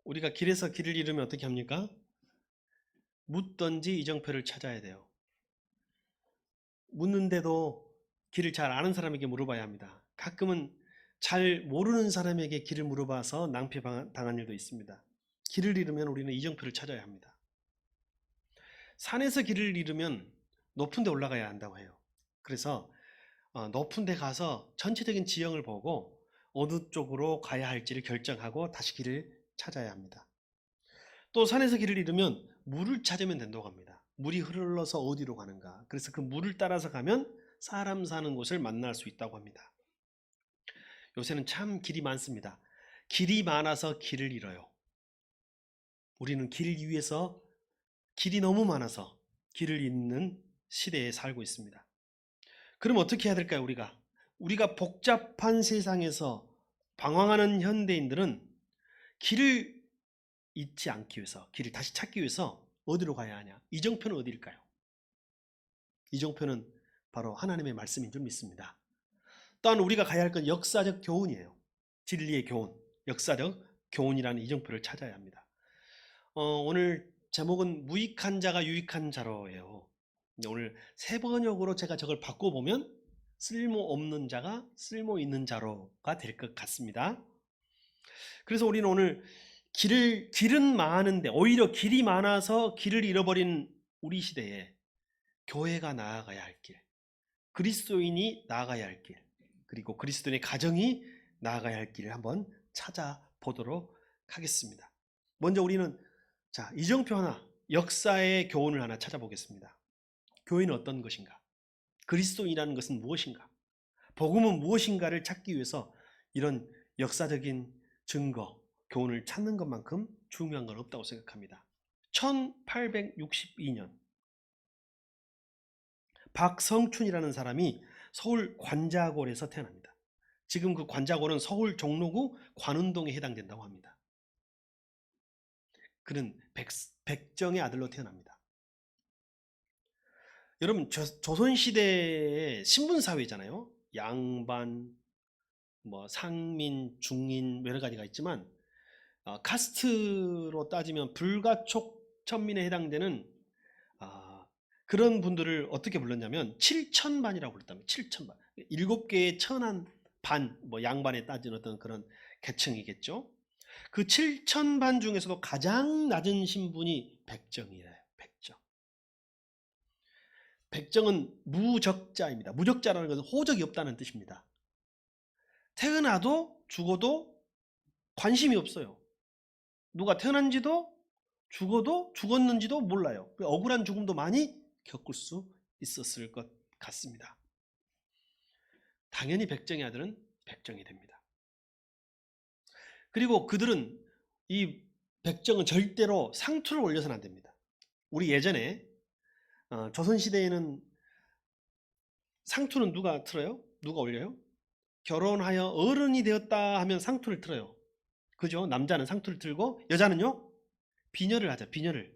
우리가 길에서 길을 잃으면 어떻게 합니까? 묻던지 이정표를 찾아야 돼요. 묻는데도 길을 잘 아는 사람에게 물어봐야 합니다. 가끔은 잘 모르는 사람에게 길을 물어봐서 낭패 당한 일도 있습니다. 길을 잃으면 우리는 이정표를 찾아야 합니다. 산에서 길을 잃으면 높은 데 올라가야 한다고 해요. 그래서 높은 데 가서 전체적인 지형을 보고 어느 쪽으로 가야 할지를 결정하고 다시 길을 찾아야 합니다. 또 산에서 길을 잃으면 물을 찾으면 된다고 합니다. 물이 흘러서 어디로 가는가. 그래서 그 물을 따라서 가면 사람 사는 곳을 만날 수 있다고 합니다. 요새는 참 길이 많습니다. 길이 많아서 길을 잃어요. 우리는 길 위에서 길이 너무 많아서 길을 잃는 시대에 살고 있습니다. 그럼 어떻게 해야 될까요, 우리가? 우리가 복잡한 세상에서 방황하는 현대인들은 길을 잊지 않기 위해서, 길을 다시 찾기 위해서 어디로 가야 하냐? 이정표는 어디일까요? 이정표는 바로 하나님의 말씀인 줄 믿습니다. 또한 우리가 가야 할 건 역사적 교훈이에요. 진리의 교훈, 역사적 교훈이라는 이정표를 찾아야 합니다. 오늘 제목은 무익한 자가 유익한 자로예요. 오늘 세 번역으로 제가 저걸 바꿔보면 쓸모없는 자가 쓸모 있는 자로가 될 것 같습니다. 그래서 우리는 오늘 길은 많은데 오히려 길이 많아서 길을 잃어버린 우리 시대에 교회가 나아가야 할 길, 그리스도인이 나아가야 할 길, 그리고 그리스도인의 가정이 나아가야 할 길을 한번 찾아보도록 하겠습니다. 먼저 우리는 이정표 하나, 역사의 교훈을 하나 찾아보겠습니다. 교회는 어떤 것인가? 그리스도인이라는 것은 무엇인가? 복음은 무엇인가를 찾기 위해서 이런 역사적인 증거, 교훈을 찾는 것만큼 중요한 건 없다고 생각합니다. 1862년 박성춘이라는 사람이 서울 관자골에서 태어납니다. 지금 그 관자골은 서울 종로구 관운동에 해당된다고 합니다. 그는 백정의 아들로 태어납니다. 여러분, 조선시대의 신분사회잖아요. 양반, 상민, 중인 여러 가지가 있지만 카스트로 따지면 불가촉 천민에 해당되는 그런 분들을 어떻게 불렀냐면 7천반이라고 불렀답니다. 7천반. 7개의 천한 반, 양반에 따진 어떤 그런 계층이겠죠. 그 7천반 중에서도 가장 낮은 신분이 백정이에요. 백정. 백정은 무적자입니다. 무적자라는 것은 호적이 없다는 뜻입니다. 태어나도 죽어도 관심이 없어요. 누가 태어난지도 죽어도 죽었는지도 몰라요. 억울한 죽음도 많이 겪을 수 있었을 것 같습니다. 당연히 백정의 아들은 백정이 됩니다. 그리고 그들은 이 백정은 절대로 상투를 올려서는 안 됩니다. 우리 예전에 조선시대에는 상투는 누가 틀어요? 누가 올려요? 결혼하여 어른이 되었다 하면 상투를 틀어요. 그죠? 남자는 상투를 틀고 여자는요? 비녀를 하죠. 비녀를.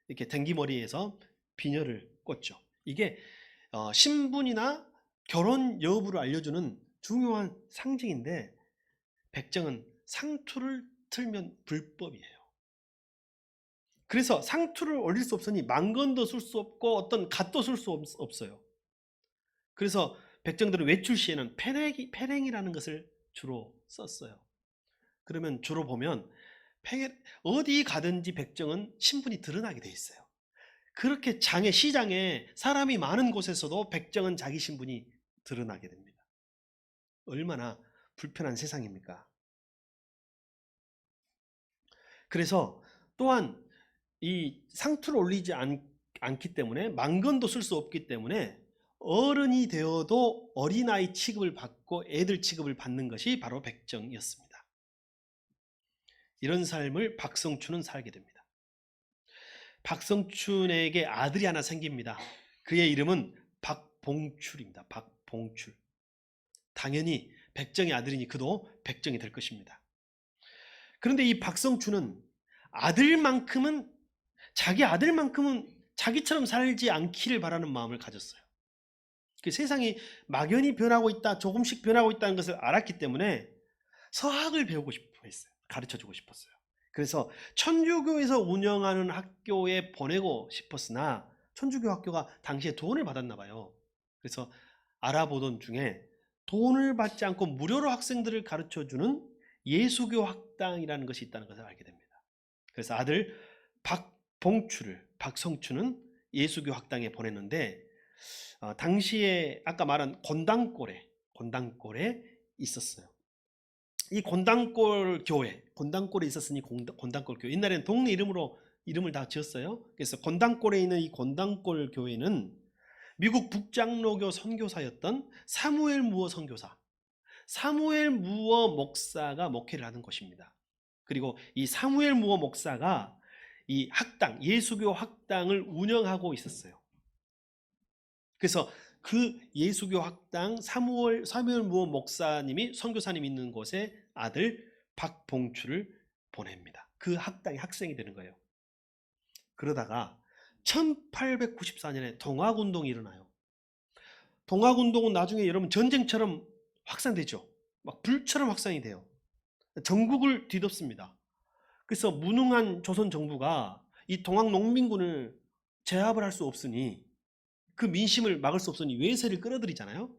이렇게 댕기머리에서 비녀를 꽂죠. 이게 신분이나 결혼 여부를 알려주는 중요한 상징인데 백정은 상투를 틀면 불법이에요. 그래서 상투를 올릴 수 없으니 망건도 쓸 수 없고 어떤 갓도 쓸 수 없어요. 그래서 백정들은 외출 시에는 패랭이라는 것을 주로 썼어요. 그러면 주로 보면 어디 가든지 백정은 신분이 드러나게 돼 있어요. 그렇게 시장에 사람이 많은 곳에서도 백정은 자기 신분이 드러나게 됩니다. 얼마나 불편한 세상입니까? 그래서 또한 이 상투를 올리지 않기 때문에 망건도 쓸 수 없기 때문에 어른이 되어도 어린아이 취급을 받고 애들 취급을 받는 것이 바로 백정이었습니다. 이런 삶을 박성춘은 살게 됩니다. 박성춘에게 아들이 하나 생깁니다. 그의 이름은 박봉출입니다. 박봉출. 당연히 백정의 아들이니 그도 백정이 될 것입니다. 그런데 이 박성춘은 자기 아들만큼은 자기처럼 살지 않기를 바라는 마음을 가졌어요. 세상이 막연히 변하고 있다, 조금씩 변하고 있다는 것을 알았기 때문에 서학을 배우고 싶어 했어요. 가르쳐 주고 싶었어요. 그래서 천주교에서 운영하는 학교에 보내고 싶었으나 천주교 학교가 당시에 돈을 받았나 봐요. 그래서 알아보던 중에 돈을 받지 않고 무료로 학생들을 가르쳐주는 예수교 학당이라는 것이 있다는 것을 알게 됩니다. 그래서 아들 박성추는 예수교 학당에 보냈는데 당시에 아까 말한 곤당골에 있었어요. 이 곤당골 교회, 곤당골에 있었으니 곤당골 교회. 옛날에는 동네 이름을 다 지었어요. 그래서 곤당골에 있는 이 곤당골 교회는 미국 북장로교 선교사였던 사무엘 무어 목사가 목회를 하는 곳입니다. 그리고 이 사무엘 무어 목사가 이 학당, 예수교 학당을 운영하고 있었어요. 그래서 그 예수교 학당 사무엘 무어 목사님이 선교사님 있는 곳에 아들 박봉추를 보냅니다. 그 학당에 학생이 되는 거예요. 그러다가 1894년에 동학운동이 일어나요. 동학운동은 나중에 여러분 전쟁처럼 확산되죠. 막 불처럼 확산이 돼요. 전국을 뒤덮습니다. 그래서 무능한 조선 정부가 이 동학농민군을 제압을 할 수 없으니 그 민심을 막을 수 없으니 외세를 끌어들이잖아요.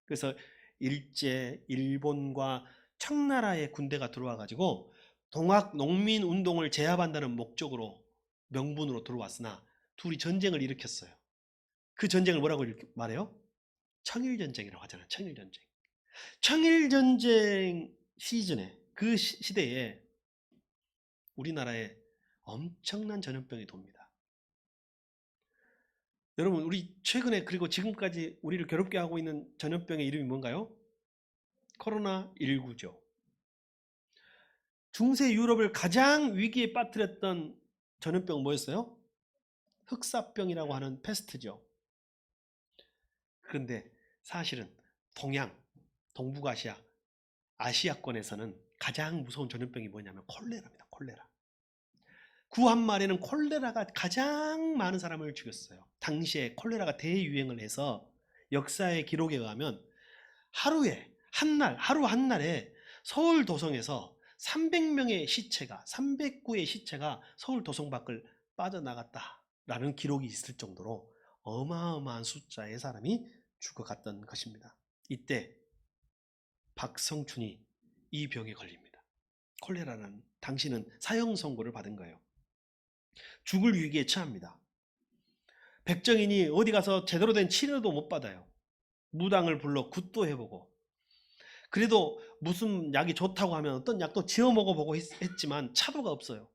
그래서 일제 일본과 청나라의 군대가 들어와 가지고 동학 농민 운동을 제압한다는 목적으로 명분으로 들어왔으나 둘이 전쟁을 일으켰어요. 그 전쟁을 뭐라고 말해요? 청일전쟁이라고 하잖아요. 청일전쟁. 청일전쟁 시즌에 그 시대에 우리나라에 엄청난 전염병이 돕니다. 여러분 우리 최근에 그리고 지금까지 우리를 괴롭게 하고 있는 전염병의 이름이 뭔가요? 코로나19죠. 중세 유럽을 가장 위기에 빠뜨렸던 전염병은 뭐였어요? 흑사병이라고 하는 패스트죠. 그런데 사실은 동양, 동북아시아, 아시아권에서는 가장 무서운 전염병이 뭐냐면 콜레라입니다. 콜레라. 구한말에는 콜레라가 가장 많은 사람을 죽였어요. 당시에 콜레라가 대유행을 해서 역사의 기록에 의하면 하루 한 날에 서울 도성에서 300구의 시체가 서울 도성 밖을 빠져나갔다라는 기록이 있을 정도로 어마어마한 숫자의 사람이 죽어갔던 것입니다. 이때 박성춘이 이 병에 걸립니다. 콜레라는 당신은 사형 선고를 받은 거예요. 죽을 위기에 처합니다. 백정인이 어디 가서 제대로 된 치료도 못 받아요. 무당을 불러 굿도 해보고 그래도 무슨 약이 좋다고 하면 어떤 약도 지어 먹어보고 했지만 차도가 없어요.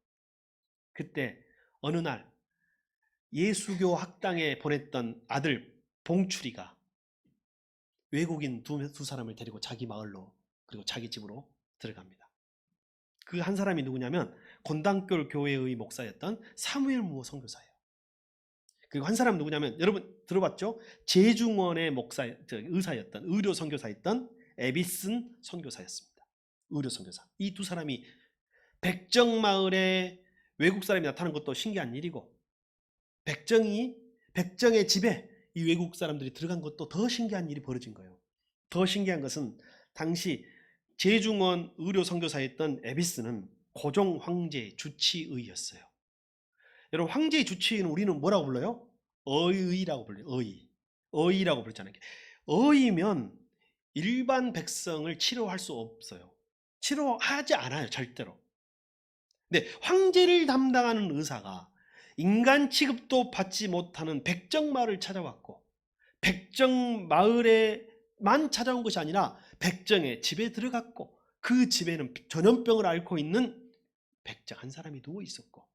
그때 어느 날 예수교 학당에 보냈던 아들 봉출이가 외국인 두 사람을 데리고 자기 마을로 그리고 자기 집으로 들어갑니다. 그 한 사람이 누구냐면 곤당골 교회의 목사였던 사무엘 무어 선교사예요. 그리고 한 사람 누구냐면 여러분 들어봤죠? 제중원의 의사였던 의료 선교사였던 에비슨 선교사였습니다. 의료 선교사. 이 두 사람이 백정마을에 외국 사람이 나타난 것도 신기한 일이고 백정의 집에 이 외국 사람들이 들어간 것도 더 신기한 일이 벌어진 거예요. 더 신기한 것은 당시 제중원 의료 선교사였던 에비스는 고종 황제의 주치의였어요. 여러분 황제의 주치의는 우리는 뭐라고 불러요? 어의라고 불러요. 어의라고 부르잖아요. 어의면 일반 백성을 치료할 수 없어요. 치료하지 않아요. 절대로. 근데 황제를 담당하는 의사가 인간 취급도 받지 못하는 백정마을을 찾아왔고 백정마을에만 찾아온 것이 아니라 백정의 집에 들어갔고 그 집에는 전염병을 앓고 있는 백정 한 사람이 누워 있었고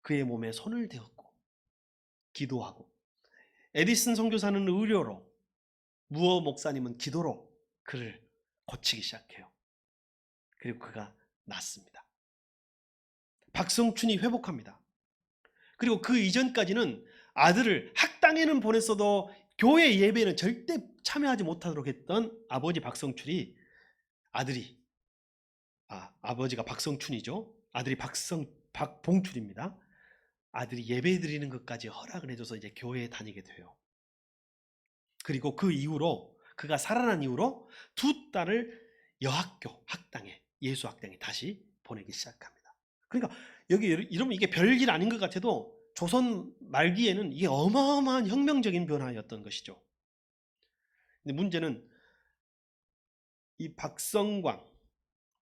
그의 몸에 손을 대었고 기도하고 에디슨 선교사는 의료로 무어 목사님은 기도로 그를 고치기 시작해요. 그리고 그가 낫습니다. 박성춘이 회복합니다. 그리고 그 이전까지는 아들을 학당에는 보냈어도 교회 예배는 절대 참여하지 못하도록 했던 아버지 박성춘이 아버지가 박성춘이죠. 아들이 박봉출입니다. 아들이 예배 드리는 것까지 허락을 해줘서 이제 교회에 다니게 돼요. 그리고 그 이후로 그가 살아난 이후로 두 딸을 여학교 학당에 예수 학당에 다시 보내기 시작합니다. 그러니까 여기 이러면 이게 별일 아닌 것 같아도 조선 말기에는 이게 어마어마한 혁명적인 변화였던 것이죠. 근데 문제는 이 박성광,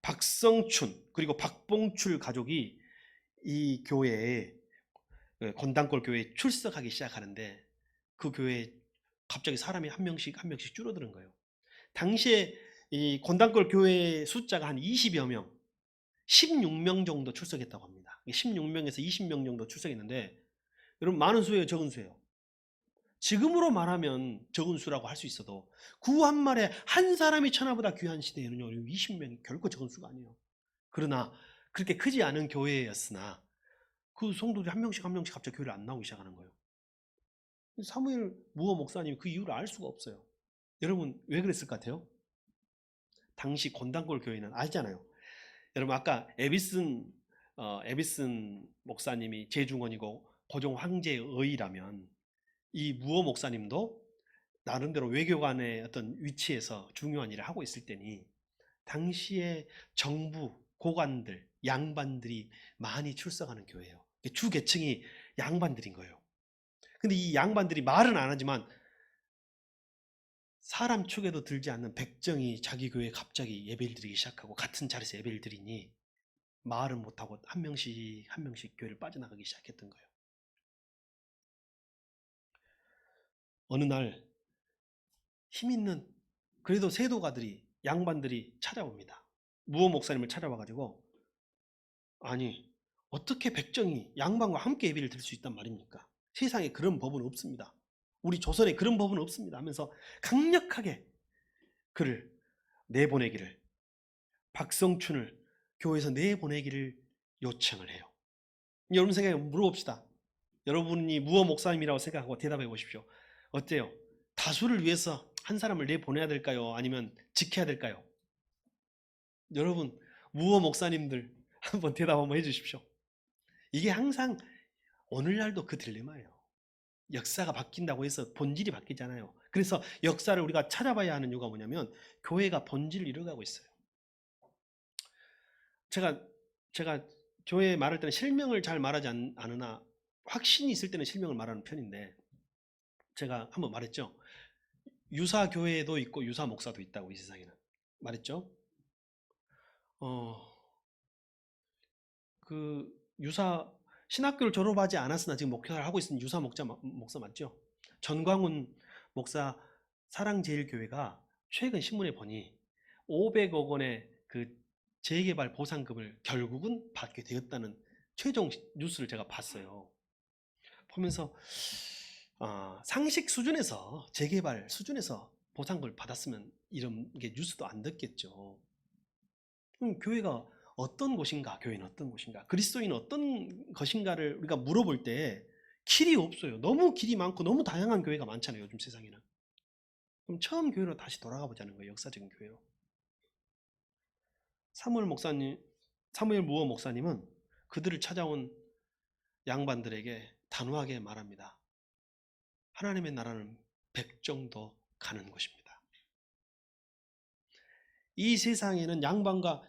박성춘 그리고 박봉출 가족이 이 교회에 건당골 교회에 출석하기 시작하는데 그 교회에 갑자기 사람이 한 명씩 한 명씩 줄어드는 거예요. 당시에 이 건당골 교회 숫자가 한 20여 명, 16명 정도 출석했다고 합니다. 16명에서 20명 정도 출석했는데 여러분 많은 수예요, 적은 수예요? 지금으로 말하면 적은 수라고 할 수 있어도 구 한 말에 한 사람이 천하보다 귀한 시대에는요 20명이 결코 적은 수가 아니에요. 그러나 그렇게 크지 않은 교회였으나 그 성도들이 한 명씩 한 명씩 갑자기 교회를 안 나오기 시작하는 거예요. 사무엘 무어 목사님이 그 이유를 알 수가 없어요. 여러분 왜 그랬을 것 같아요? 당시 건당골 교회는 알잖아요. 여러분 아까 에비슨 목사님이 제중원이고 고종 황제의 의라면 이 무어 목사님도 나름대로 외교관의 어떤 위치에서 중요한 일을 하고 있을 때니 당시에 정부 고관들 양반들이 많이 출석하는 교회예요. 주 계층이 양반들인 거예요. 근데 이 양반들이 말은 안 하지만 사람 축에도 들지 않는 백정이 자기 교회에 갑자기 예배를 드리기 시작하고 같은 자리에서 예배를 드리니 말은 못하고 한 명씩 한 명씩 교회를 빠져나가기 시작했던 거예요. 어느 날 힘있는 그래도 세도가들이 양반들이 찾아옵니다. 무어 목사님을 찾아와가지고 아니 어떻게 백정이 양반과 함께 예배를 드릴 수 있단 말입니까? 세상에 그런 법은 없습니다. 우리 조선에 그런 법은 없습니다 하면서 강력하게 그를 내보내기를 박성춘을 교회에서 내보내기를 요청을 해요. 여러분 생각에 물어봅시다. 여러분이 무어 목사님이라고 생각하고 대답해 보십시오. 어때요? 다수를 위해서 한 사람을 내보내야 될까요? 아니면 지켜야 될까요? 여러분 무어 목사님들 한번 대답 한번 해주십시오. 이게 항상 오늘날도 그 딜레마예요. 역사가 바뀐다고 해서 본질이 바뀌잖아요. 그래서 역사를 우리가 찾아봐야 하는 이유가 뭐냐면 교회가 본질을 잃어가고 있어요. 제가 교회 말할 때는 실명을 잘 말하지 않으나 확신이 있을 때는 실명을 말하는 편인데 제가 한번 말했죠. 유사 교회도 있고 유사 목사도 있다고 이 세상에는 말했죠. 그 유사 신학교를 졸업하지 않았으나 지금 목회를 하고 있는 유사 목사 맞죠? 전광훈 목사 사랑제일교회가 최근 신문에 보니 500억 원의 그 재개발 보상금을 결국은 받게 되었다는 최종 뉴스를 제가 봤어요. 보면서 상식 수준에서 재개발 수준에서 보상금을 받았으면 이런 게 뉴스도 안 듣겠죠. 교회가 어떤 곳인가, 교회는 어떤 곳인가, 그리스도인은 어떤 것인가를 우리가 물어볼 때 길이 없어요. 너무 길이 많고 너무 다양한 교회가 많잖아요, 요즘 세상에는. 그럼 처음 교회로 다시 돌아가 보자는 거예요, 역사적인 교회로. 사무엘 무어 목사님은 그들을 찾아온 양반들에게 단호하게 말합니다. 하나님의 나라는 백정도 가는 것입니다. 이 세상에는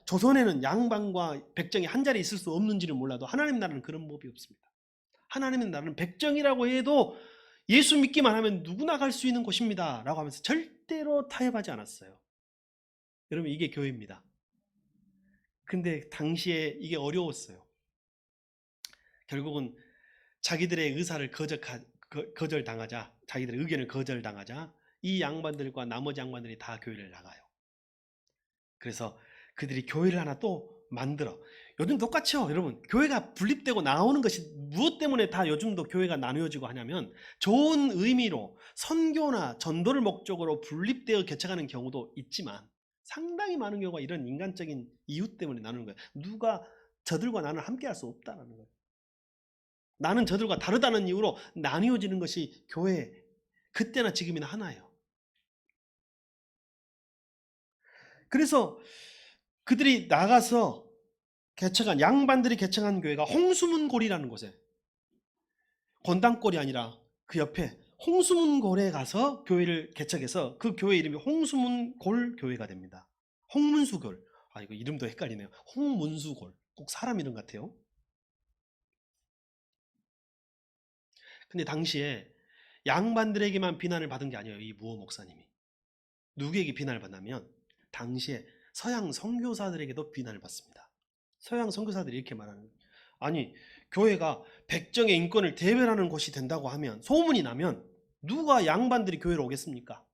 조선에는 양반과 백정이 한 자리에 있을 수 없는지는 몰라도 하나님 나라는 그런 법이 없습니다. 하나님의 나라는 백정이라고 해도 예수 믿기만 하면 누구나 갈 수 있는 곳입니다 라고 하면서 절대로 타협하지 않았어요. 여러분 이게 교회입니다. 근데 당시에 이게 어려웠어요. 결국은 자기들의 의사를 거절당하자, 자기들의 의견을 거절당하자 이 양반들과 나머지 양반들이 다 교회를 나가요. 그래서 그들이 교회를 하나 또 만들어. 요즘 똑같죠, 여러분. 교회가 분립되고 나오는 것이 무엇 때문에 다 요즘도 교회가 나누어지고 하냐면 좋은 의미로 선교나 전도를 목적으로 분립되어 개척하는 경우도 있지만 상당히 많은 경우가 이런 인간적인 이유 때문에 나누는 거예요. 누가 저들과 나는 함께 할 수 없다는 거예요. 나는 저들과 다르다는 이유로 나뉘어지는 것이 교회, 그때나 지금이나 하나예요. 그래서 그들이 나가서 양반들이 개척한 교회가 홍수문골이라는 곳에, 건당골이 아니라 그 옆에 홍수문골에 가서 교회를 개척해서 그 교회 이름이 홍수문골 교회가 됩니다. 홍문수골. 이거 이름도 헷갈리네요. 홍문수골. 꼭 사람 이름 같아요. 근데 당시에 양반들에게만 비난을 받은 게 아니에요. 이 무호 목사님이. 누구에게 비난을 받냐면 당시에 서양 선교사들에게도 비난을 받습니다. 서양 선교사들이 이렇게 말하는 거예요. 아니, 교회가 백정의 인권을 대변하는 곳이 된다고 하면, 소문이 나면 누가 양반들이 교회로 오겠습니까?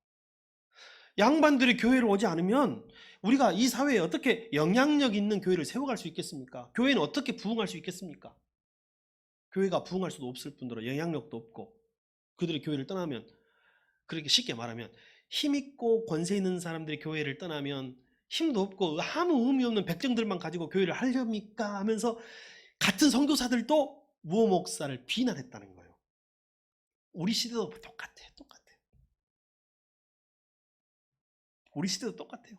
양반들이 교회로 오지 않으면 우리가 이 사회에 어떻게 영향력 있는 교회를 세워갈 수 있겠습니까? 교회는 어떻게 부흥할 수 있겠습니까? 교회가 부흥할 수도 없을 뿐더러 영향력도 없고, 그들이 교회를 떠나면, 그렇게 쉽게 말하면 힘있고 권세 있는 사람들이 교회를 떠나면 힘도 없고 아무 의미 없는 백정들만 가지고 교회를 하렵니까 하면서 같은 선교사들도 무호 목사를 비난했다는 거예요. 우리 시대도 똑같아요. 우리 시대도 똑같아요.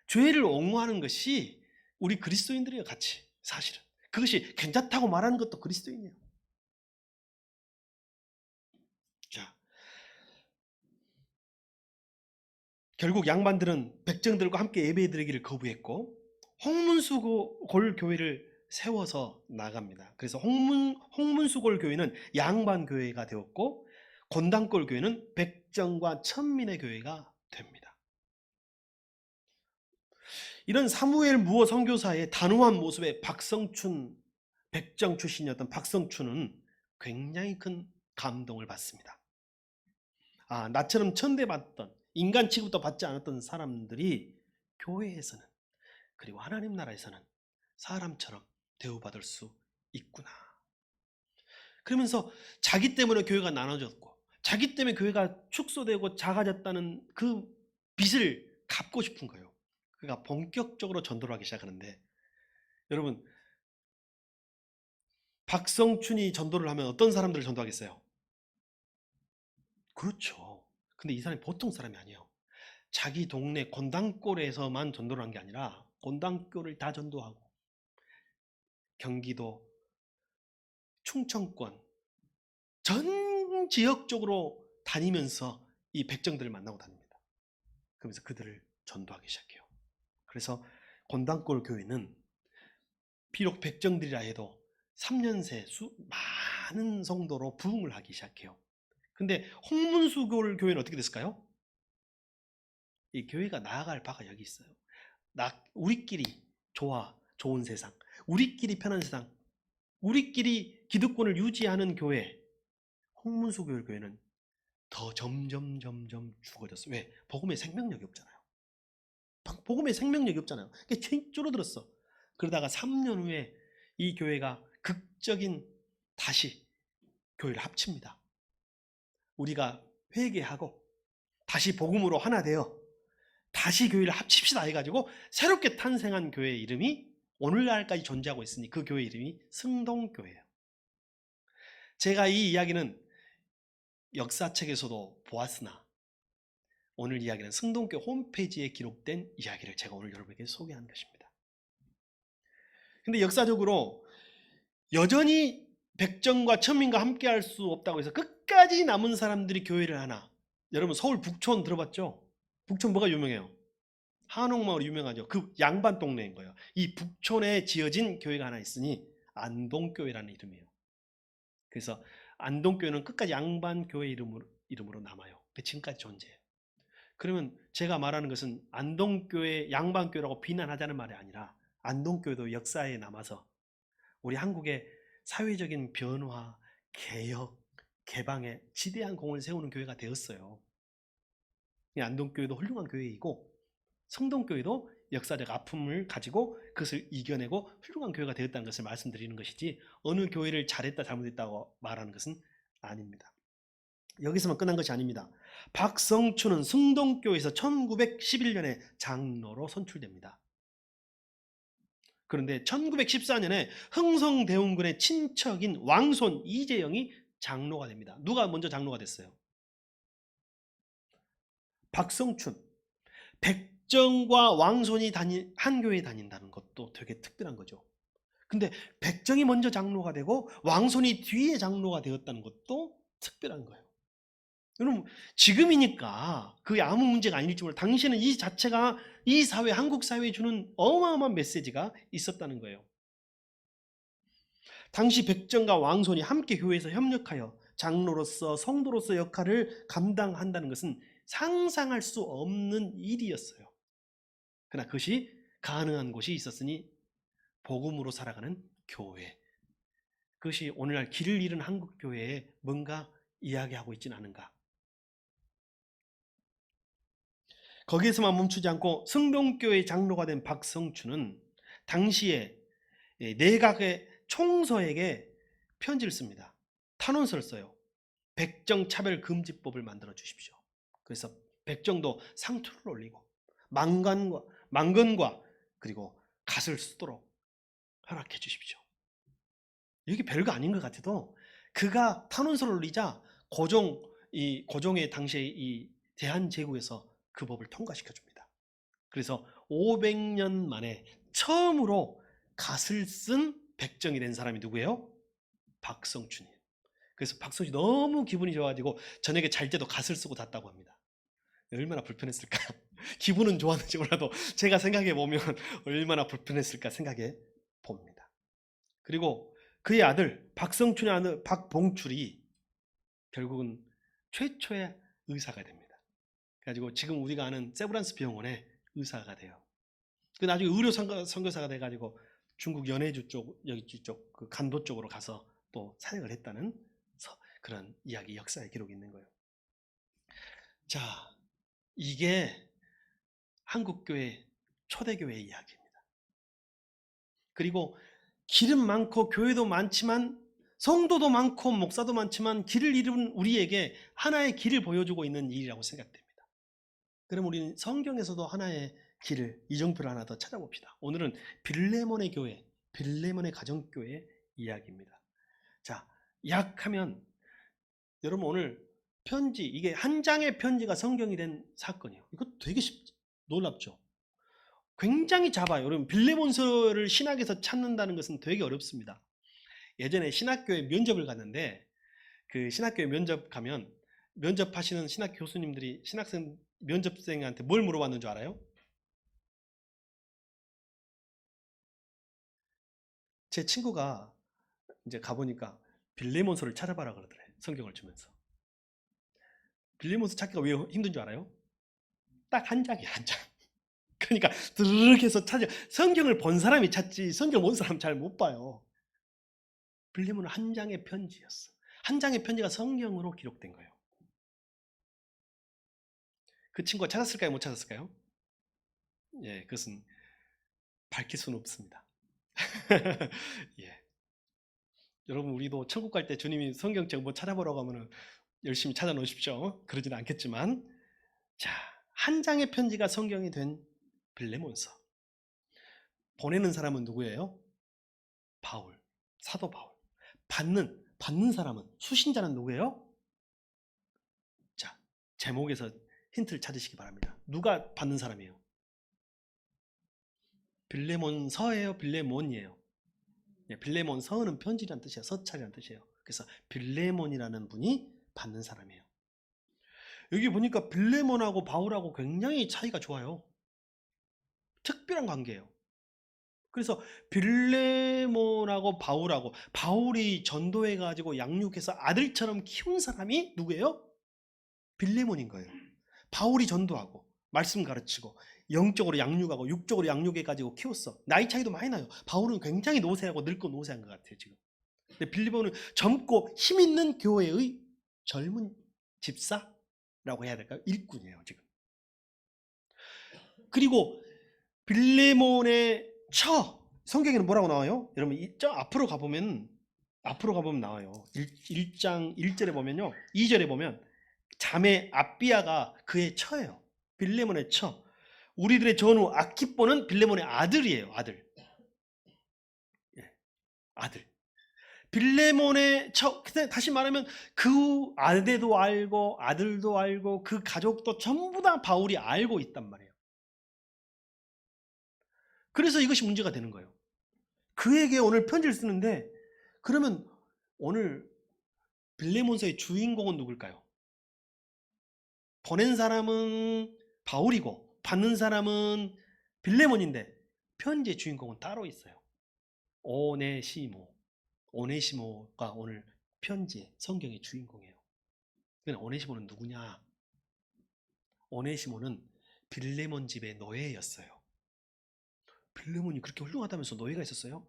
죄를 옹호하는 것이 우리 그리스도인들이에요. 같이. 사실은 그것이 괜찮다고 말하는 것도 그리스도인이에요. 자, 결국 양반들은 백정들과 함께 예배드리기를 거부했고 홍문수골 교회를 세워서 나갑니다. 그래서 홍문수골 교회는 양반 교회가 되었고 곤단골 교회는 백정과 천민의 교회가 됩니다. 이런 사무엘 무호 선교사의 단호한 모습에 박성춘, 백정 출신이었던 박성춘은 굉장히 큰 감동을 받습니다. 아, 나처럼 천대받던, 인간 취급도 받지 않았던 사람들이 교회에서는, 그리고 하나님 나라에서는 사람처럼 대우받을 수 있구나. 그러면서 자기 때문에 교회가 나눠졌고 자기 때문에 교회가 축소되고 작아졌다는 그 빚을 갚고 싶은 거예요. 그가 본격적으로 전도를 하기 시작하는데, 여러분, 박성춘이 전도를 하면 어떤 사람들을 전도하겠어요? 그렇죠. 근데 이 사람이 보통 사람이 아니에요. 자기 동네 곤단골에서만 전도를 한 게 아니라 곤단골을 다 전도하고 경기도, 충청권 전 지역적으로 다니면서 이 백정들을 만나고 다닙니다. 그러면서 그들을 전도하기 시작해요. 그래서 곤단골 교회는 비록 백정들이라 해도 3년 새 많은 성도로 부흥을 하기 시작해요. 근데 홍문수골 교회는 어떻게 됐을까요? 이 교회가 나아갈 바가 여기 있어요. 우리끼리 좋은 세상, 우리끼리 편한 세상, 우리끼리 기득권을 유지하는 교회, 홍문수골 교회는 더 점점 죽어졌어요. 왜? 복음의 생명력이 없잖아요. 복음의 생명력이 없잖아요. 그게 줄어들었어. 그러다가 3년 후에 이 교회가 극적인 다시 교회를 합칩니다. 우리가 회개하고 다시 복음으로 하나 되어 다시 교회를 합칩시다 해가지고 새롭게 탄생한 교회의 이름이 오늘날까지 존재하고 있으니 그 교회 이름이 승동교회예요. 제가 이 이야기는 역사책에서도 보았으나 오늘 이야기는 승동교회 홈페이지에 기록된 이야기를 제가 오늘 여러분에게 소개하는 것입니다. 근데 역사적으로 여전히 백정과 천민과 함께 할 수 없다고 해서 끝까지 남은 사람들이 교회를 하나. 여러분 서울 북촌 들어봤죠? 북촌 뭐가 유명해요? 한옥마을이 유명하죠. 그 양반 동네인 거예요. 이 북촌에 지어진 교회가 하나 있으니 안동교회라는 이름이에요. 그래서 안동교회는 끝까지 양반교회 이름으로 남아요. 지금까지 존재해요. 그러면 제가 말하는 것은 안동교회 양반교회라고 비난하자는 말이 아니라 안동교회도 역사에 남아서 우리 한국의 사회적인 변화, 개혁, 개방에 지대한 공을 세우는 교회가 되었어요. 안동교회도 훌륭한 교회이고 성동교회도 역사적 아픔을 가지고 그것을 이겨내고 훌륭한 교회가 되었다는 것을 말씀드리는 것이지 어느 교회를 잘했다 잘못했다고 말하는 것은 아닙니다. 여기서만 끝난 것이 아닙니다. 박성춘은 승동교회에서 1911년에 장로로 선출됩니다. 그런데 1914년에 흥성대원군의 친척인 왕손 이재영이 장로가 됩니다. 누가 먼저 장로가 됐어요? 박성춘. 백정과 왕손이 한 교회에 다닌다는 것도 되게 특별한 거죠. 근데 백정이 먼저 장로가 되고 왕손이 뒤에 장로가 되었다는 것도 특별한 거예요. 여러분 지금이니까 그게 아무 문제가 아닐지 몰라도 당시에는 이 자체가 이 사회, 한국 사회에 주는 어마어마한 메시지가 있었다는 거예요. 당시 백정과 왕손이 함께 교회에서 협력하여 장로로서 성도로서 역할을 감당한다는 것은 상상할 수 없는 일이었어요. 그러나 그것이 가능한 곳이 있었으니 복음으로 살아가는 교회. 그것이 오늘날 길을 잃은 한국 교회에 뭔가 이야기하고 있지는 않은가. 거기에서만 멈추지 않고 성동교회 장로가 된 박성춘은 당시에 내각의 총서에게 편지를 씁니다. 탄원서를 써요. 백정차별금지법을 만들어 주십시오. 그래서 백정도 상투를 올리고 망건과 그리고 갓을 쓰도록 허락해 주십시오. 이게 별거 아닌 것 같아도 그가 탄원서를 올리자 고종의 당시에 이 대한제국에서 그 법을 통과시켜 줍니다. 그래서 500년 만에 처음으로 갓을 쓴 백정이 된 사람이 누구예요? 박성춘이에요. 그래서 박성춘이 너무 기분이 좋아가지고 저녁에 잘 때도 갓을 쓰고 잤다고 합니다. 얼마나 불편했을까? 기분은 좋았는지 몰라도 제가 생각해 보면 얼마나 불편했을까 생각해 봅니다. 그리고 그의 아들 박성춘의 아들 박봉출이 결국은 최초의 의사가 됩니다. 그래가지고 지금 우리가 아는 세브란스 병원의 의사가 돼요. 그 나중에 의료 선교사가 돼가지고 중국 연해주 쪽 여기 쪽 그 간도 쪽으로 가서 또 사역을 했다는 그런 이야기 역사의 기록이 있는 거예요. 자, 이게 한국교회 초대교회의 이야기입니다. 그리고 길은 많고 교회도 많지만 성도도 많고 목사도 많지만 길을 잃은 우리에게 하나의 길을 보여주고 있는 일이라고 생각됩니다. 그럼 우리는 성경에서도 하나의 길을, 이정표를 하나 더 찾아봅시다. 오늘은 빌레몬의 교회, 빌레몬의 가정교회의 이야기입니다. 자, 약하면 여러분 오늘 편지, 이게 한 장의 편지가 성경이 된 사건이에요. 이거 되게 놀랍죠? 굉장히 작아요. 여러분 빌레몬서를 신학에서 찾는다는 것은 되게 어렵습니다. 예전에 신학교에 면접을 갔는데 그 신학교에 면접 가면 면접하시는 신학 교수님들이 신학생 면접생한테 뭘 물어봤는 줄 알아요? 제 친구가 이제 가보니까 빌레몬서를 찾아봐라 그러더래. 성경을 주면서. 빌레몬서 찾기가 왜 힘든 줄 알아요? 딱 한 장이야, 한 장. 그러니까 드르륵 해서 성경을 본 사람이 찾지 성경 본 사람 잘 못 봐요. 빌레몬은 한 장의 편지였어. 한 장의 편지가 성경으로 기록된 거예요. 그 친구가 찾았을까요? 못 찾았을까요? 예, 그것은 밝힐 수는 없습니다. 예. 여러분 우리도 천국 갈 때 주님이 성경책 뭐 찾아보라고 하면 열심히 찾아 놓으십시오. 그러지는 않겠지만, 자, 한 장의 편지가 성경이 된 빌레몬서. 보내는 사람은 누구예요? 바울, 사도 바울. 받는 사람은, 수신자는 누구예요? 자, 제목에서 힌트를 찾으시기 바랍니다. 누가 받는 사람이에요? 빌레몬서예요? 빌레몬이에요? 네, 빌레몬서는 편지라는 뜻이에요. 서찰이라는 뜻이에요. 그래서 빌레몬이라는 분이 받는 사람이에요. 여기 보니까 빌레몬하고 바울하고 굉장히 차이가 좋아요. 특별한 관계예요. 그래서 빌레몬하고 바울하고, 바울이 전도해가지고 양육해서 아들처럼 키운 사람이 누구예요? 빌레몬인 거예요. 바울이 전도하고 말씀 가르치고 영적으로 양육하고 육적으로 양육해가지고 키웠어. 나이 차이도 많이 나요. 바울은 굉장히 노쇠하고 늙고 노쇠한 것 같아요 지금. 근데 빌레몬은 젊고 힘 있는 교회의 젊은 집사라고 해야 될까요? 일꾼이에요 지금. 그리고 빌레몬의 성경에는 뭐라고 나와요? 여러분 저 앞으로 가보면 나와요. 1장 1절에 보면요, 2절에 보면 자매 아비아가 그의 처예요. 빌레몬의 처. 우리들의 전후 아키뽀는 빌레몬의 아들이에요. 아들. 예, 아들. 빌레몬의 처. 다시 말하면 그 아내도 알고 아들도 알고 그 가족도 전부 다 바울이 알고 있단 말이에요. 그래서 이것이 문제가 되는 거예요. 그에게 오늘 편지를 쓰는데, 그러면 오늘 빌레몬서의 주인공은 누굴까요? 보낸 사람은 바울이고 받는 사람은 빌레몬인데 편지의 주인공은 따로 있어요. 오네시모가 오늘 편지의 성경의 주인공이에요. 그런데 오네시모는 누구냐? 오네시모는 빌레몬 집의 노예였어요. 빌레몬이 그렇게 훌륭하다면서 노예가 있었어요?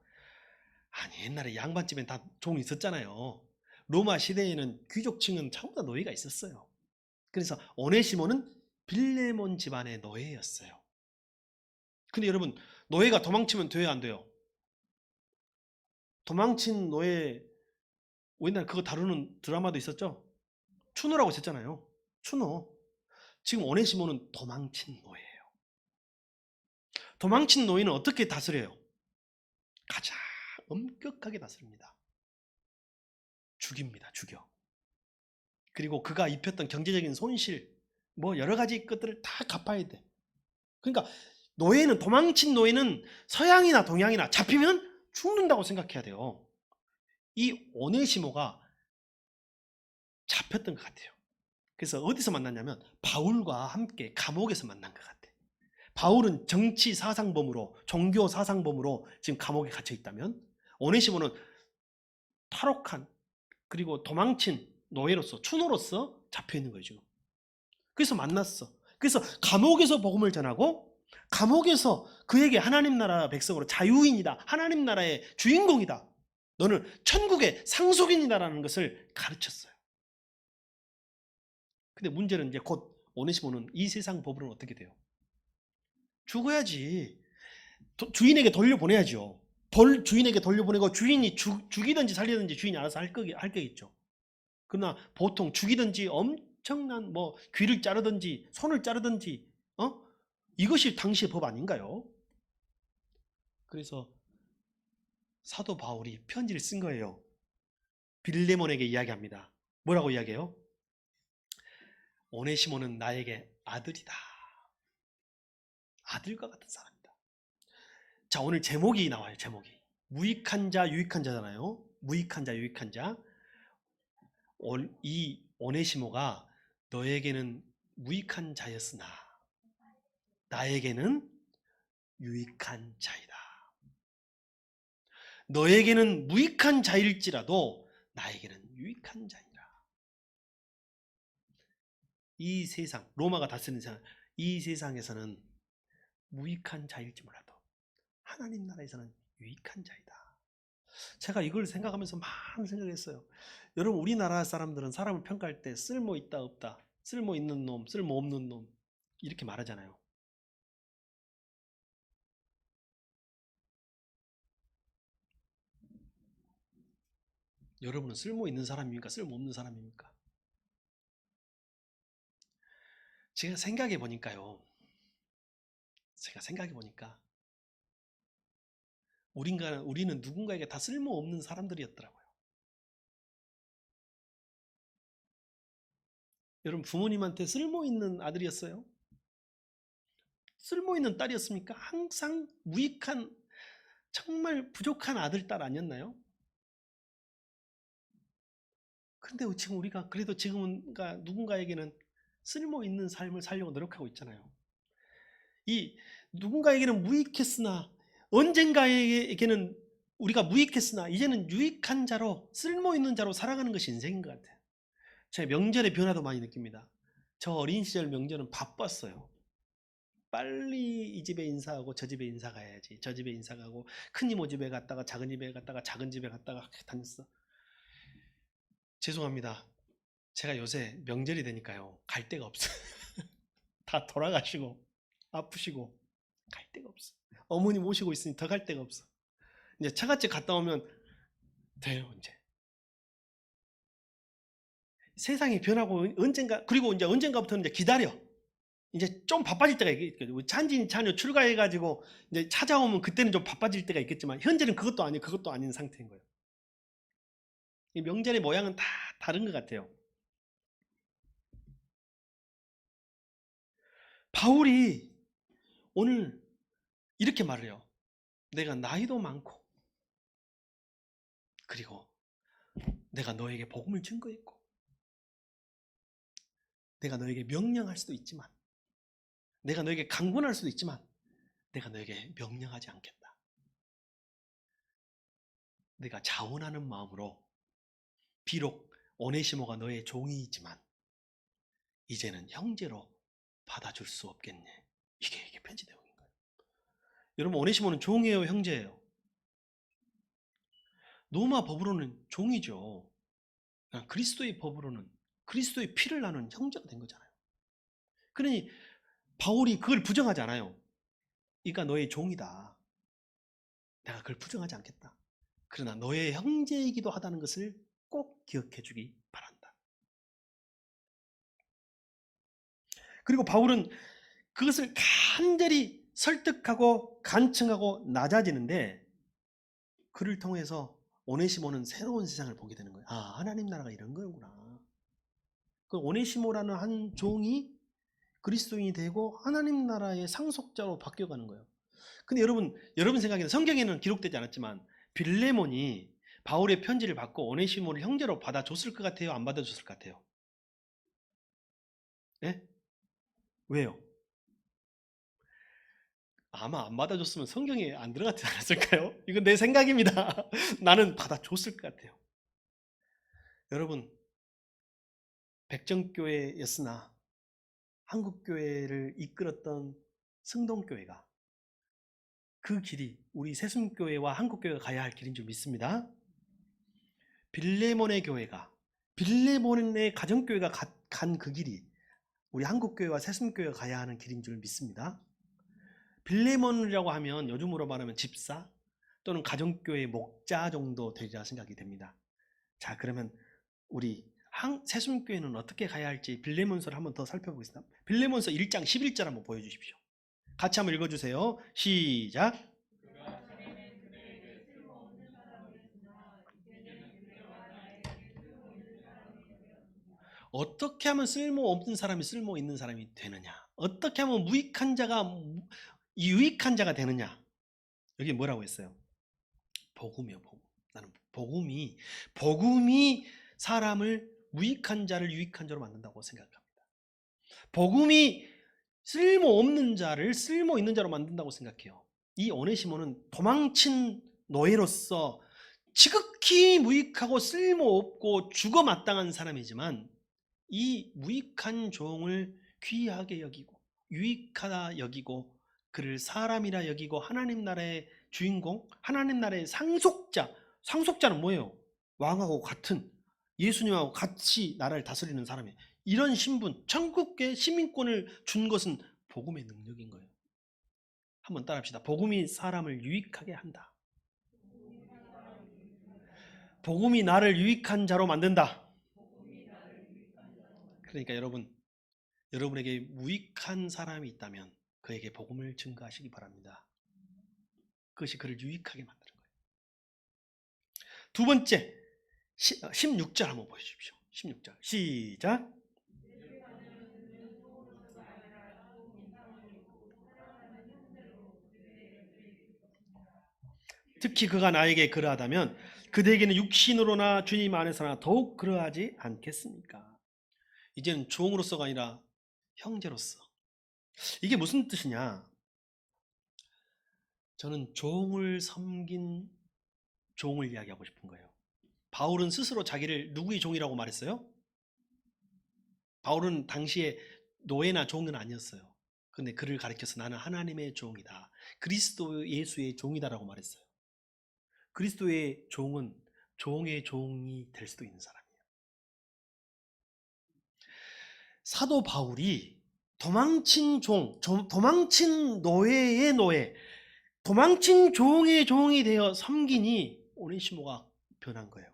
아니, 옛날에 양반집엔 다 종이 있었잖아요. 로마 시대에는 귀족층은 전부 다 노예가 있었어요. 그래서 오네시모는 빌레몬 집안의 노예였어요. 근데 여러분, 노예가 도망치면 돼요, 안 돼요? 도망친 노예, 옛날에 그거 다루는 드라마도 있었죠? 추노라고 했잖아요. 추노. 지금 오네시모는 도망친 노예예요. 도망친 노예는 어떻게 다스려요? 가장 엄격하게 다스립니다. 죽입니다. 죽여. 그리고 그가 입혔던 경제적인 손실, 뭐 여러 가지 것들을 다 갚아야 돼. 그러니까 노예는, 도망친 노예는 서양이나 동양이나 잡히면 죽는다고 생각해야 돼요. 이 오네시모가 잡혔던 것 같아요. 그래서 어디서 만났냐면 바울과 함께 감옥에서 만난 것 같아요. 바울은 정치 사상범으로, 종교 사상범으로 지금 감옥에 갇혀 있다면 오네시모는 탈옥한, 그리고 도망친 노예로서, 추노로서 잡혀 있는 거죠. 그래서 만났어. 그래서 감옥에서 복음을 전하고 감옥에서 그에게 하나님 나라 백성으로 자유인이다, 하나님 나라의 주인공이다, 너는 천국의 상속인이다라는 것을 가르쳤어요. 근데 문제는 이제 곧 오네시모는 이 세상 법으로는 어떻게 돼요? 죽어야지. 주인에게 돌려보내야죠. 주인에게 돌려보내고 주인이 죽이든지 살리든지 주인이 알아서 할 거겠죠. 그러나 보통 죽이든지 엄청난 뭐 귀를 자르든지 손을 자르든지 이것이 당시의 법 아닌가요? 그래서 사도 바울이 편지를 쓴 거예요. 빌레몬에게 이야기합니다. 뭐라고 이야기해요? 오네시모는 나에게 아들이다. 아들과 같은 사람이다. 자, 오늘 제목이 나와요. 제목이 무익한 자 유익한 자잖아요. 무익한 자 유익한 자. 이 오네시모가 너에게는 무익한 자였으나 나에게는 유익한 자이다. 너에게는 무익한 자일지라도 나에게는 유익한 자이다. 이 세상, 로마가 다스리는 세상, 이 세상에서는 무익한 자일지 몰라도 하나님 나라에서는 유익한 자이다. 제가 이걸 생각하면서 많은 생각을 했어요. 여러분, 우리나라 사람들은 사람을 평가할 때 쓸모 있다 없다, 쓸모 있는 놈, 쓸모 없는 놈 이렇게 말하잖아요. 여러분은 쓸모 있는 사람입니까? 쓸모 없는 사람입니까? 제가 생각해 보니까 우리는 누군가에게 다 쓸모 없는 사람들이었더라고요. 여러분, 부모님한테 쓸모 있는 아들이었어요? 쓸모 있는 딸이었습니까? 항상 무익한, 정말 부족한 아들, 딸 아니었나요? 근데 지금 우리가 그래도 지금은 누군가에게는 쓸모 있는 삶을 살려고 노력하고 있잖아요. 이 누군가에게는 무익했으나, 언젠가에게는 우리가 무익했으나 이제는 유익한 자로, 쓸모 있는 자로 살아가는 것이 인생인 것 같아요. 제 명절의 변화도 많이 느낍니다. 저 어린 시절 명절은 바빴어요. 빨리 이 집에 인사하고 저 집에 인사 가야지, 저 집에 인사 가고, 큰 이모 집에 갔다가 작은 집에 갔다가 작은 집에 갔다가 다녔어. 죄송합니다. 제가 요새 명절이 되니까요, 갈 데가 없어요. 다 돌아가시고 아프시고 갈 데가 없어. 어머니 모시고 있으니 더 갈 데가 없어. 이제 처갓집 갔다 오면 돼요. 이제 세상이 변하고 언젠가, 그리고 이제 언젠가부터는 이제 기다려. 이제 좀 바빠질 때가 있겠죠. 찬진 자녀 출가해가지고 이제 찾아오면 그때는 좀 바빠질 때가 있겠지만 현재는 그것도 아니고 그것도 아닌 상태인 거예요. 이 명절의 모양은 다 다른 것 같아요. 바울이 오늘 이렇게 말을 해요. 내가 나이도 많고, 그리고 내가 너에게 복음을 증거했고, 내가 너에게 명령할 수도 있지만, 내가 너에게 강권할 수도 있지만, 내가 너에게 명령하지 않겠다. 내가 자원하는 마음으로 비록 오네시모가 너의 종이지만 이제는 형제로 받아줄 수 없겠니? 이게 편지 내용인 거예요. 여러분, 오네시모는 종이에요, 형제예요? 로마 법으로는 종이죠. 그리스도의 법으로는 그리스도의 피를 나눈 형제가 된 거잖아요. 그러니 바울이 그걸 부정하지 않아요. 이가 너의 종이다. 내가 그걸 부정하지 않겠다. 그러나 너의 형제이기도 하다는 것을 꼭 기억해 주기 바란다. 그리고 바울은 그것을 간절히 설득하고 간청하고 낮아지는데 그를 통해서 오네시모는 새로운 세상을 보게 되는 거예요. 아, 하나님 나라가 이런 거구나. 그 오네시모라는 한 종이 그리스도인이 되고 하나님 나라의 상속자로 바뀌어가는 거예요. 근데 여러분 생각에는 성경에는 기록되지 않았지만 빌레몬이 바울의 편지를 받고 오네시모를 형제로 받아줬을 것 같아요? 안 받아줬을 것 같아요? 네? 왜요? 아마 안 받아줬으면 성경에 안 들어갔지 않았을까요? 이건 내 생각입니다. 나는 받아줬을 것 같아요. 여러분, 백정교회였으나 한국교회를 이끌었던 승동교회가 그 길이 우리 새순교회와 한국교회가 가야 할 길인 줄 믿습니다. 빌레몬의 교회가 빌레몬의 가정교회가 간 그 길이 우리 한국교회와 새순교회가 가야 하는 길인 줄 믿습니다. 빌레몬이라고 하면 요즘으로 말하면 집사 또는 가정교회 목자 정도 되리라 생각이 됩니다. 자, 그러면 우리 새순교회는 어떻게 가야 할지 빌레몬서를 한번 더 살펴보겠습니다. 빌레몬서 1장 11절 한번 보여주십시오. 같이 한번 읽어주세요. 시작. 어떻게 하면 쓸모없는 사람이 쓸모 있는 사람이 되느냐? 어떻게 하면 무익한 자가 유익한 자가 되느냐? 여기 뭐라고 했어요? 복음이요, 복음. 나는 복음이 사람을 무익한 자를 유익한 자로 만든다고 생각합니다. 복음이 쓸모없는 자를 쓸모 있는 자로 만든다고 생각해요. 이 오네시모는 도망친 노예로서 지극히 무익하고 쓸모없고 죽어마땅한 사람이지만 이 무익한 종을 귀하게 여기고 유익하다 여기고 그를 사람이라 여기고 하나님 나라의 주인공, 하나님 나라의 상속자는 뭐예요? 왕하고 같은 예수님하고 같이 나라를 다스리는 사람이에요. 이런 신분, 천국의 시민권을 준 것은 복음의 능력인 거예요. 한번 따라합시다. 복음이 사람을 유익하게 한다. 복음이 나를 유익한 자로 만든다. 그러니까 여러분에게 무익한 사람이 있다면 그에게 복음을 증거하시기 바랍니다. 그것이 그를 유익하게 만드는 거예요. 두 번째, 16절 한번 보여주십시오. 16절 시작. 특히 그가 나에게 그러하다면 그대에게는 육신으로나 주님 안에서나 더욱 그러하지 않겠습니까? 이제는 종으로서가 아니라 형제로서. 이게 무슨 뜻이냐? 저는 종을 섬긴 종을 이야기하고 싶은 거예요. 바울은 스스로 자기를 누구의 종이라고 말했어요? 바울은 당시에 노예나 종은 아니었어요. 근데 그를 가리켜서 나는 하나님의 종이다. 그리스도 예수의 종이다라고 말했어요. 그리스도의 종은 종의 종이 될 수도 있는 사람이에요. 사도 바울이 도망친 도망친 노예의 노예, 도망친 종의 종이 되어 섬기니 오네시모가 변한 거예요.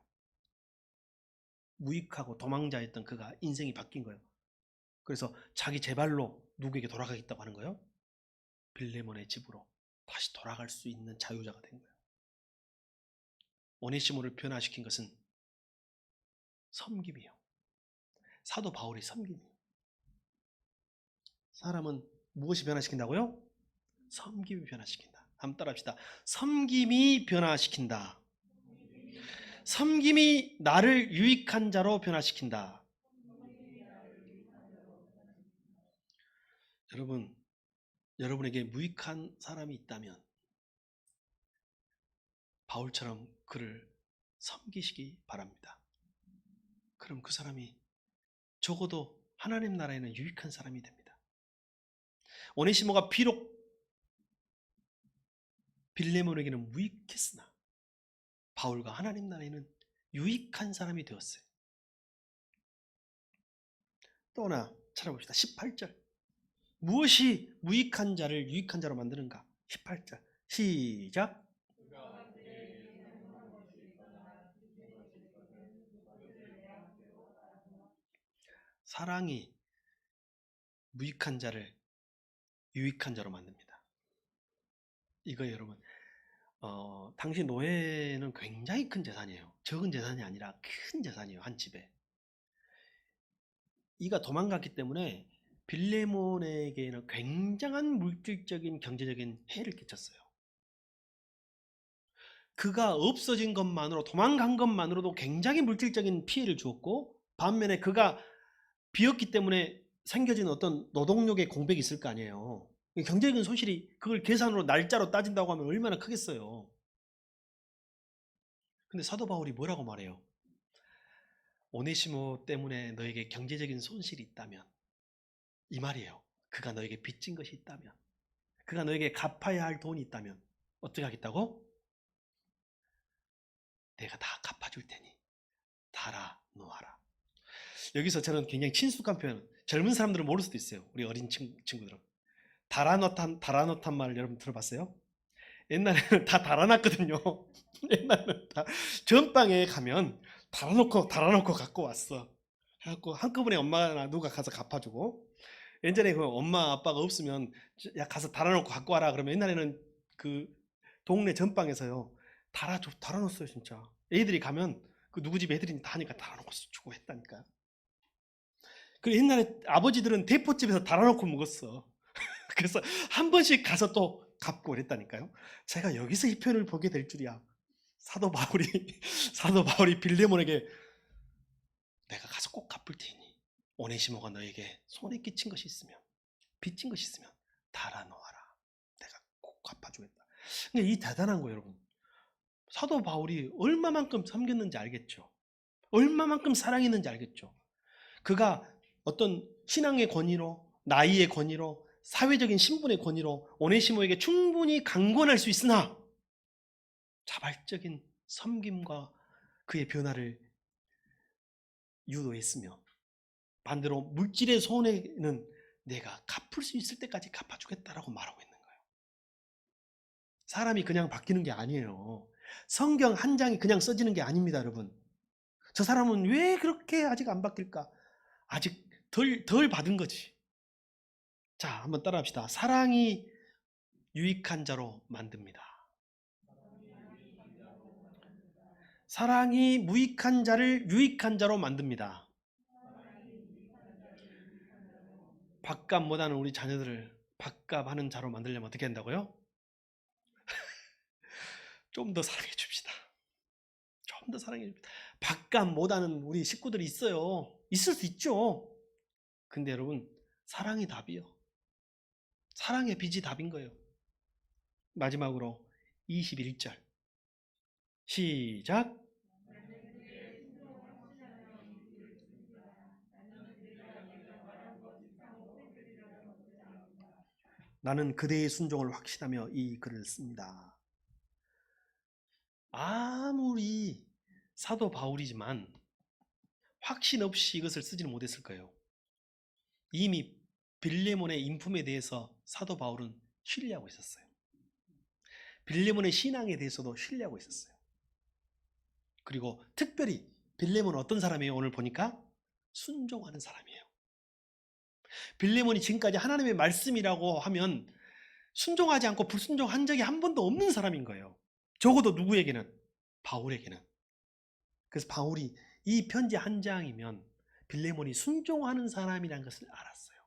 무익하고 도망자였던 그가 인생이 바뀐 거예요. 그래서 자기 제발로 누구에게 돌아가겠다고 하는 거예요? 빌레몬의 집으로 다시 돌아갈 수 있는 자유자가 된 거예요. 오네시모를 변화시킨 것은 섬김이에요. 사도 바울의 섬김이에요. 사람은 무엇이 변화시킨다고요? 섬김이 변화시킨다. 한번 따라합시다. 섬김이 변화시킨다. 섬김이 나를 유익한 자로 변화시킨다. 여러분에게 무익한 사람이 있다면 바울처럼 그를 섬기시기 바랍니다. 그럼 그 사람이 적어도 하나님 나라에는 유익한 사람이 됩니다. 오네시모가 비록 빌레몬에게는 무익했으나 바울과 하나님 나라에는 유익한 사람이 되었어요. 또 하나 찾아봅시다. 18절. 무엇이 무익한 자를 유익한 자로 만드는가? 18절. 시작. 사랑이 무익한 자를 유익한 자로 만듭니다. 이거 여러분, 당시 노예는 굉장히 큰 재산이에요. 적은 재산이 아니라 큰 재산이에요. 한 집에. 이가 도망갔기 때문에 빌레몬에게는 굉장한 물질적인 경제적인 해를 끼쳤어요. 그가 없어진 것만으로, 도망간 것만으로도 굉장히 물질적인 피해를 주었고, 반면에 그가 비었기 때문에 생겨진 어떤 노동력의 공백이 있을 거 아니에요. 경제적인 손실이, 그걸 계산으로 날짜로 따진다고 하면 얼마나 크겠어요. 근데 사도 바울이 뭐라고 말해요? 오네시모 때문에 너에게 경제적인 손실이 있다면, 이 말이에요. 그가 너에게 빚진 것이 있다면, 그가 너에게 갚아야 할 돈이 있다면 어떻게 하겠다고? 내가 다 갚아줄 테니 달아 놓아라. 여기서 저는 굉장히 친숙한 표현, 젊은 사람들은 모를 수도 있어요. 우리 어린 친구들은. 달아놓단 말을 여러분 들어봤어요? 옛날에는 다 달아놨거든요. 옛날에는 다 전방에 가면 달아놓고 갖고 왔어. 그래갖고 한꺼번에 엄마나 누가 가서 갚아주고, 예전에 그 엄마 아빠가 없으면 야 가서 달아놓고 갖고 와라 그러면 옛날에는 그 동네 전방에서요 달아놓았어요. 진짜 애들이 가면 그 누구 집 애들이 다 하니까 달아놓고 주고 했다니까. 그 옛날에 아버지들은 대포집에서 달아놓고 먹었어. 그래서 한 번씩 가서 또 갚고 그랬다니까요. 제가 여기서 이 표현을 보게 될 줄이야. 사도 바울이 사도 바울이 빌레몬에게 내가 가서 꼭 갚을 테니 오네시모가 너에게 손에 끼친 것이 있으면, 빚진 것이 있으면 달아놓아라. 내가 꼭 갚아주겠다. 근데 이 대단한 거 여러분, 사도 바울이 얼마만큼 섬겼는지 알겠죠. 얼마만큼 사랑했는지 알겠죠. 그가 어떤 신앙의 권위로, 나이의 권위로, 사회적인 신분의 권위로 오네시모에게 충분히 강권할 수 있으나 자발적인 섬김과 그의 변화를 유도했으며, 반대로 물질의 손해는 내가 갚을 수 있을 때까지 갚아주겠다라고 말하고 있는 거예요. 사람이 그냥 바뀌는 게 아니에요. 성경 한 장이 그냥 써지는 게 아닙니다, 여러분. 저 사람은 왜 그렇게 아직 안 바뀔까? 아직 덜 받은 거지. 자, 한번 따라합시다. 사랑이 유익한 자로 만듭니다. 사랑이 무익한 자를 유익한 자로 만듭니다. 밥값 못하는 우리 자녀들을 밥값 하는 자로 만들려면 어떻게 한다고요? 좀 더 사랑해 줍시다. 좀 더 사랑해 줍시다. 밥값 못하는 우리 식구들이 있어요. 있을 수 있죠. 근데 여러분, 사랑이 답이요. 사랑의 빚이 답인 거예요. 마지막으로 21절 시작. 나는 그대의 순종을 확신하며 이 글을 씁니다. 아무리 사도 바울이지만 확신 없이 이것을 쓰지는 못했을 거예요. 이미 빌레몬의 인품에 대해서 사도 바울은 신뢰하고 있었어요. 빌레몬의 신앙에 대해서도 신뢰하고 있었어요. 그리고 특별히 빌레몬은 어떤 사람이에요? 오늘 보니까 순종하는 사람이에요. 빌레몬이 지금까지 하나님의 말씀이라고 하면 순종하지 않고 불순종한 적이 한 번도 없는 사람인 거예요. 적어도 누구에게는? 바울에게는. 그래서 바울이 이 편지 한 장이면 빌레몬이 순종하는 사람이라는 것을 알았어요.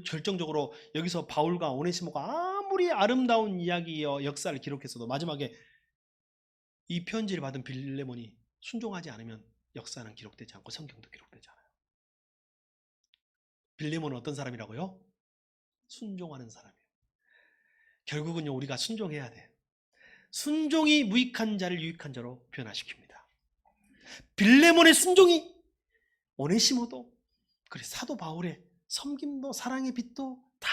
결정적으로 여기서 바울과 오네시모가 아무리 아름다운 이야기와 역사를 기록했어도 마지막에 이 편지를 받은 빌레몬이 순종하지 않으면 역사는 기록되지 않고 성경도 기록되지 않아요. 빌레몬은 어떤 사람이라고요? 순종하는 사람이에요. 결국은요, 우리가 순종해야 돼. 순종이 무익한 자를 유익한 자로 변화시킵니다. 빌레몬의 순종이 오네시모도, 그래 사도 바울의 섬김도 사랑의 빛도 다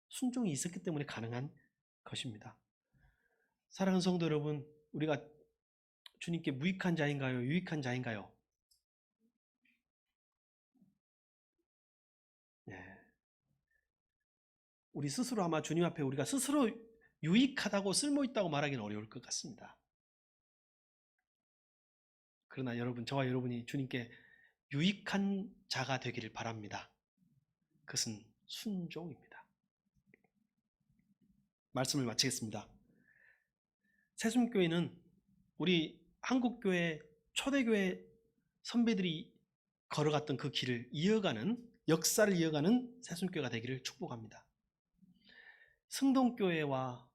순종이 있었기 때문에 가능한 것입니다. 사랑하는 성도 여러분, 우리가 주님께 무익한 자인가요? 유익한 자인가요? 네. 우리 스스로 아마 주님 앞에 우리가 스스로 유익하다고 쓸모있다고 말하기는 어려울 것 같습니다. 그러나 여러분, 저와 여러분이 주님께 유익한 자가 되기를 바랍니다. 그것은 순종입니다. 말씀을 마치겠습니다. 새순교회는 우리 한국교회 초대교회 선배들이 걸어갔던 그 길을 이어가는, 역사를 이어가는 새순교회가 되기를 축복합니다. 승동교회와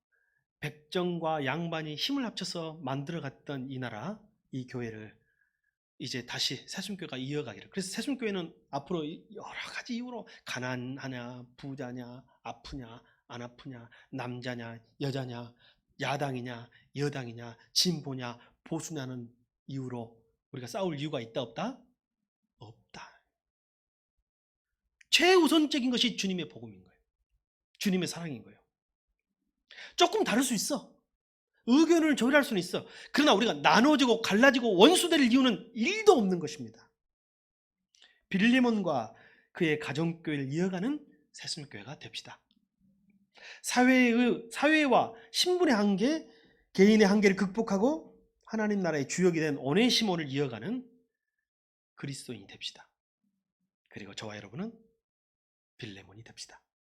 백정과 양반이 힘을 합쳐서 만들어갔던 이 나라, 이 교회를 이제 다시 새순교회가 이어가기를. 그래서 새순교회는 앞으로 여러 가지 이유로 가난하냐, 부자냐, 아프냐, 안 아프냐, 남자냐, 여자냐, 야당이냐, 여당이냐, 진보냐, 보수냐는 이유로 우리가 싸울 이유가 있다 없다? 없다. 최우선적인 것이 주님의 복음인 거예요. 주님의 사랑인 거예요. 조금 다를 수 있어. 의견을 조율할 수는 있어. 그러나 우리가 나눠지고 갈라지고 원수될 이유는 1도 없는 것입니다. 빌레몬과 그의 가정교회를 이어가는 새순교회가 됩시다. 사회와 신분의 한계, 개인의 한계를 극복하고 하나님 나라의 주역이 된 오네시모를 이어가는 그리스도인이 됩시다. 그리고 저와 여러분은 빌레몬이 됩시다.